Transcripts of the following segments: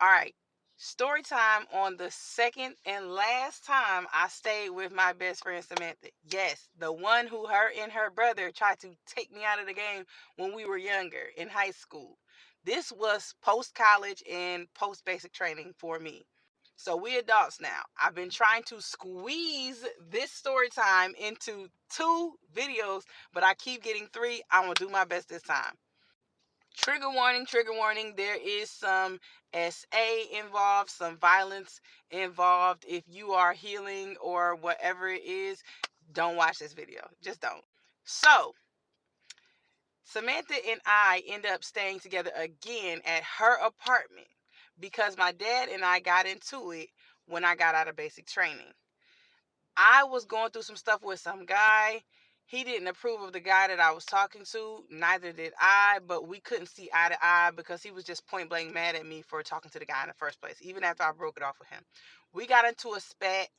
All right. Story time on the second and last time I stayed with my best friend Samantha. Yes, the one who her and her brother tried to take me out of the game when we were younger in high school. This was post college and post basic training for me. So we adults now. I've been trying to squeeze this story time into 2 videos, but I keep getting 3. I'm going to do my best this time. Trigger warning, trigger warning. There is some SA involved, some violence involved. If you are healing or whatever it is, don't watch this video. Just don't. So, Samantha and I end up staying together again at her apartment because my dad and I got into it when I got out of basic training. I was going through some stuff with some guy. He didn't approve of the guy that I was talking to. Neither did I, but we couldn't see eye to eye because he was just point blank mad at me for talking to the guy in the first place, even after I broke it off with him. We got into a spat.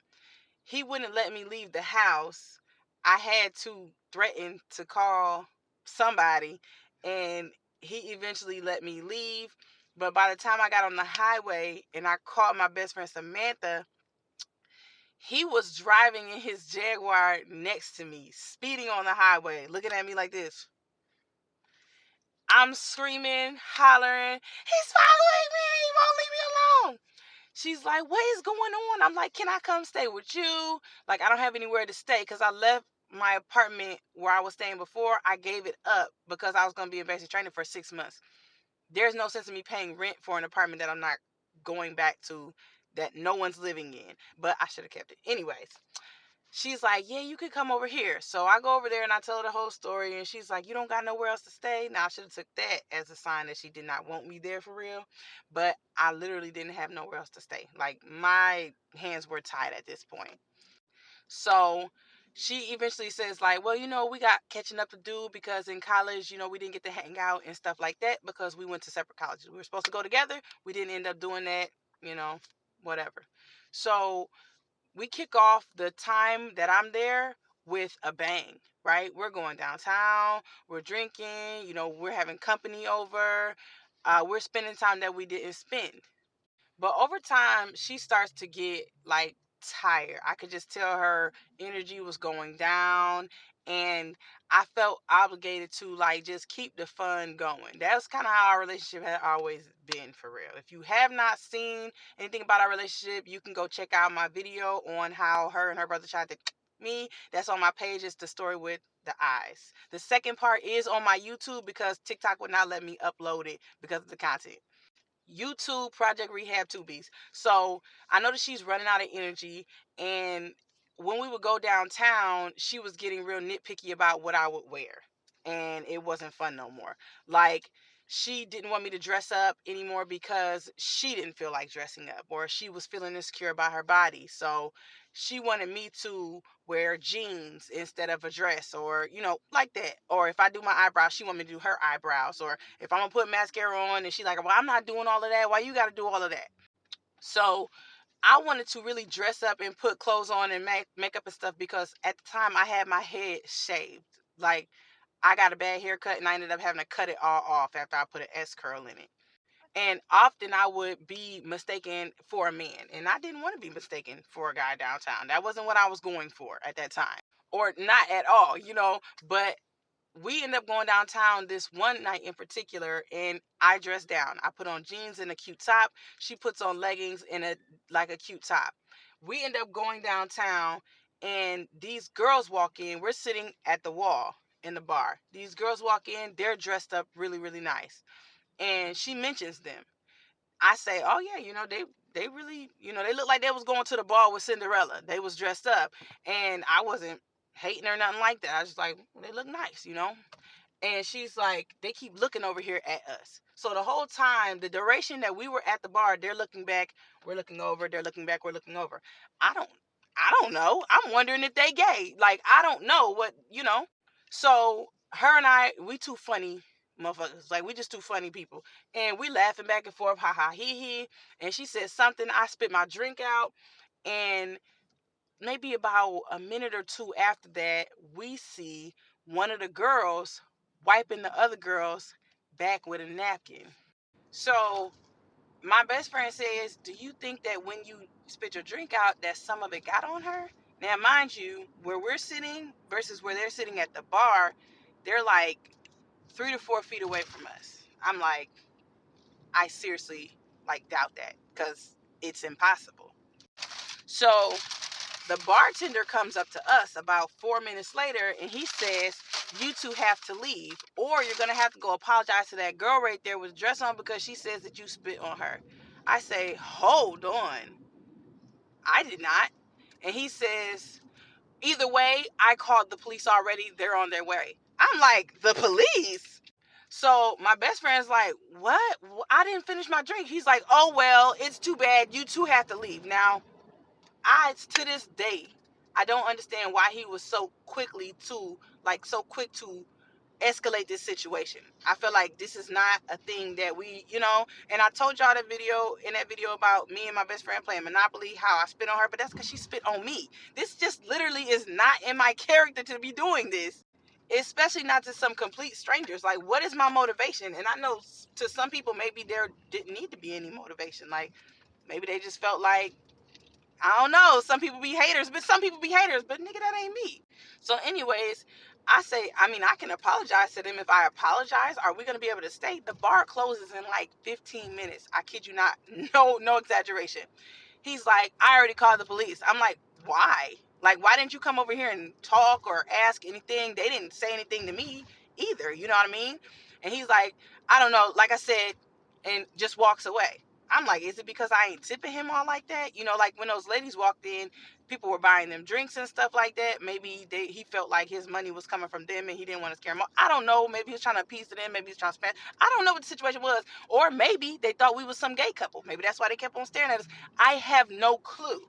He wouldn't let me leave the house. I had to threaten to call somebody, and he eventually let me leave. But by the time I got on the highway and I called my best friend Samantha, he was driving in his Jaguar next to me, speeding on the highway, looking at me like this. I'm screaming, hollering, he's following me, he won't leave me alone. She's like, what is going on? I'm like, can I come stay with you? Like, I don't have anywhere to stay because I left my apartment where I was staying before. I gave it up because I was going to be in basic training for 6 months. There's no sense in me paying rent for an apartment that I'm not going back to, that no one's living in. But I should have kept it. Anyways, she's like, yeah, you could come over here. So I go over there and I tell her the whole story. And she's like, you don't got nowhere else to stay? Now, I should have took that as a sign that she did not want me there for real. But I literally didn't have nowhere else to stay. Like, my hands were tied at this point. So she eventually says, like, well, we got catching up to do because in college, we didn't get to hang out and stuff like that because we went to separate colleges. We were supposed to go together. We didn't end up doing that, you know, whatever. So we kick off the time that I'm there with a bang, right? We're going downtown, we're drinking, we're having company over, we're spending time that we didn't spend. But over time, she starts to get like tired. I could just tell her energy was going down. And I felt obligated to like just keep the fun going. That's kind of how our relationship had always been, for real. If you have not seen anything about our relationship, you can go check out my video on how her and her brother tried to me. That's on my page. It's the story with the eyes. The second part is on my YouTube because TikTok would not let me upload it because of the content. YouTube Project Rehab Tubies. So I noticed she's running out of energy, and when we would go downtown, she was getting real nitpicky about what I would wear, and it wasn't fun no more. Like, she didn't want me to dress up anymore because she didn't feel like dressing up, or she was feeling insecure about her body. So she wanted me to wear jeans instead of a dress, or like that. Or if I do my eyebrows, she want me to do her eyebrows. Or if I'm gonna put mascara on and she's like, well, I'm not doing all of that, why you gotta do all of that? So I wanted to really dress up and put clothes on and make makeup and stuff because at the time I had my head shaved. Like, I got a bad haircut and I ended up having to cut it all off after I put an S curl in it. And often I would be mistaken for a man. And I didn't want to be mistaken for a guy downtown. That wasn't what I was going for at that time. Or not at all. But we ended up going downtown this one night in particular, and I dressed down. I put on jeans and a cute top. She puts on leggings and a cute top. We end up going downtown, and these girls walk in. We're sitting at the wall in the bar. These girls walk in. They're dressed up really, really nice, and she mentions them. I say, oh yeah, they really, they look like they was going to the ball with Cinderella. They was dressed up, and I wasn't hating or nothing like that. I was just like, they look nice. And she's like, they keep looking over here at us. So the whole time, the duration that we were at the bar, they're looking back, we're looking over, they're looking back, we're looking over. I don't I don't know. I'm wondering if they gay. Like, I don't know what. So her and I, we too funny motherfuckers. Like, we just too funny people. And we laughing back and forth, ha ha he he. And she said something, I spit my drink out, and maybe about a minute or two after that, we see one of the girls wiping the other girl's back with a napkin. So My best friend says, do you think that when you spit your drink out that some of it got on her? Now mind you, where we're sitting versus where they're sitting at the bar, they're like 3 to 4 feet away from us. I'm like, I seriously like doubt that, because it's impossible. So the bartender comes up to us about 4 minutes later and he says, you two have to leave, or you're gonna have to go apologize to that girl right there with the dress on because she says that you spit on her. I say, hold on, I did not. And he says, either way, I called the police already, they're on their way. I'm like, the police? So my best friend's like, what? I didn't finish my drink. He's like, oh well, it's too bad, you two have to leave. Now to this day, I don't understand why he was so so quick to escalate this situation. I feel like this is not a thing that and I told y'all in that video about me and my best friend playing Monopoly, how I spit on her, but that's because she spit on me. This just literally is not in my character to be doing this, especially not to some complete strangers. Like, what is my motivation? And I know to some people, maybe there didn't need to be any motivation. Like, maybe they just felt like, I don't know. Some people be haters, but nigga, that ain't me. So, anyways, I can apologize to them. If I apologize, are we gonna be able to stay? The bar closes in like 15 minutes. I kid you not. No exaggeration. He's like, I already called the police. I'm like, why? Like, why didn't you come over here and talk or ask anything? They didn't say anything to me either. You know what I mean? And he's like, I don't know. Like I said, and just walks away. I'm like, is it because I ain't tipping him all like that? Like when those ladies walked in, people were buying them drinks and stuff like that. Maybe he felt like his money was coming from them and he didn't want to scare them off. I don't know. Maybe he was trying to appease to them. Maybe he was trying to spend. I don't know what the situation was. Or maybe they thought we was some gay couple. Maybe that's why they kept on staring at us. I have no clue.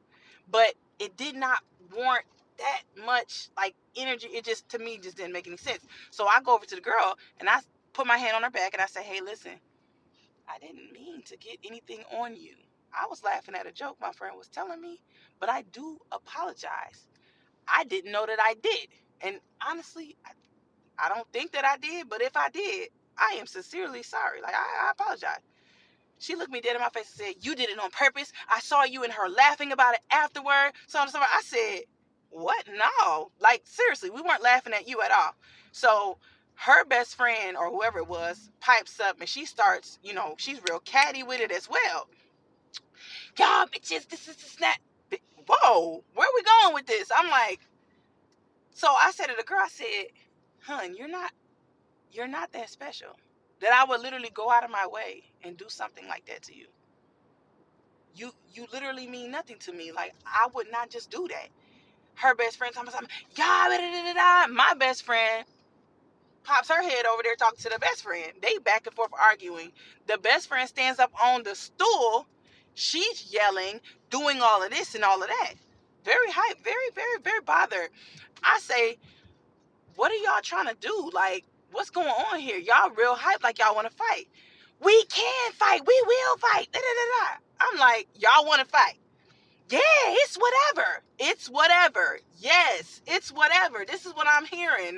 But it did not warrant that much like energy. It just, to me, just didn't make any sense. So I go over to the girl and I put my hand on her back and I say, hey, listen, I didn't mean to get anything on you. I was laughing at a joke my friend was telling me, but I do apologize. I didn't know that I did. And honestly, I don't think that I did, but if I did, I am sincerely sorry. Like, I apologize. She looked me dead in my face and said, you did it on purpose. I saw you and her laughing about it afterward. So on and so forth. I said, what? No. Like, seriously, we weren't laughing at you at all. So her best friend or whoever it was pipes up and she starts, she's real catty with it as well. Y'all bitches, this is that. Whoa, where are we going with this? I'm like, so I said to the girl, I said, hun, you're not that special that I would literally go out of my way and do something like that to you. You literally mean nothing to me. Like, I would not just do that. Her best friend talking about, my best friend pops her head over there talking to the best friend. They back and forth arguing. The best friend stands up on the stool. She's yelling, doing all of this and all of that. Very hype, very, very, very bothered. I say, what are y'all trying to do? Like, what's going on here? Y'all real hype like y'all want to fight. We can fight. We will fight. Da, da, da, da. I'm like, y'all want to fight? Yeah, it's whatever. It's whatever. Yes, it's whatever. This is what I'm hearing.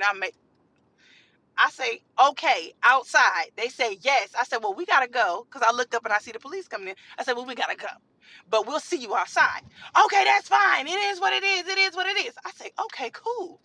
I say, okay, outside. They say, yes. I said, well, we got to go. Because I looked up and I see the police coming in. I said, well, we got to go. But we'll see you outside. Okay, that's fine. It is what it is. It is what it is. I say, okay, cool.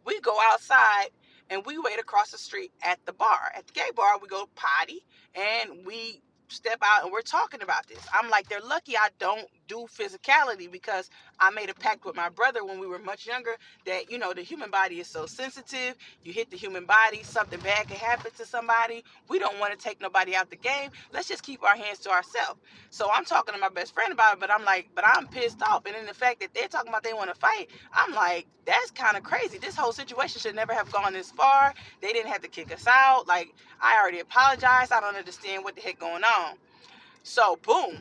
We go outside and we wait across the street at the bar. At the gay bar, we go potty and we step out and we're talking about this. I'm like, they're lucky I don't do physicality because I made a pact with my brother when we were much younger that, the human body is so sensitive. You hit the human body, something bad can happen to somebody. We don't want to take nobody out the game. Let's just keep our hands to ourselves. So I'm talking to my best friend about it, but I'm like, but I'm pissed off. And then the fact that they're talking about they want to fight, I'm like, that's kind of crazy. This whole situation should never have gone this far. They didn't have to kick us out. Like, I already apologized. I don't understand what the heck going on. So, boom.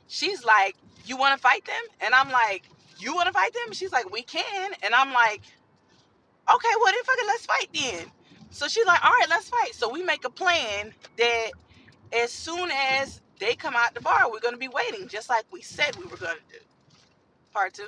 She's like, you want to fight them? And I'm like, you want to fight them? She's like, we can. And I'm like, okay, well, then fucking let's fight then. So she's like, all right, let's fight. So we make a plan that as soon as they come out the bar, we're going to be waiting, just like we said we were going to do. Part 2.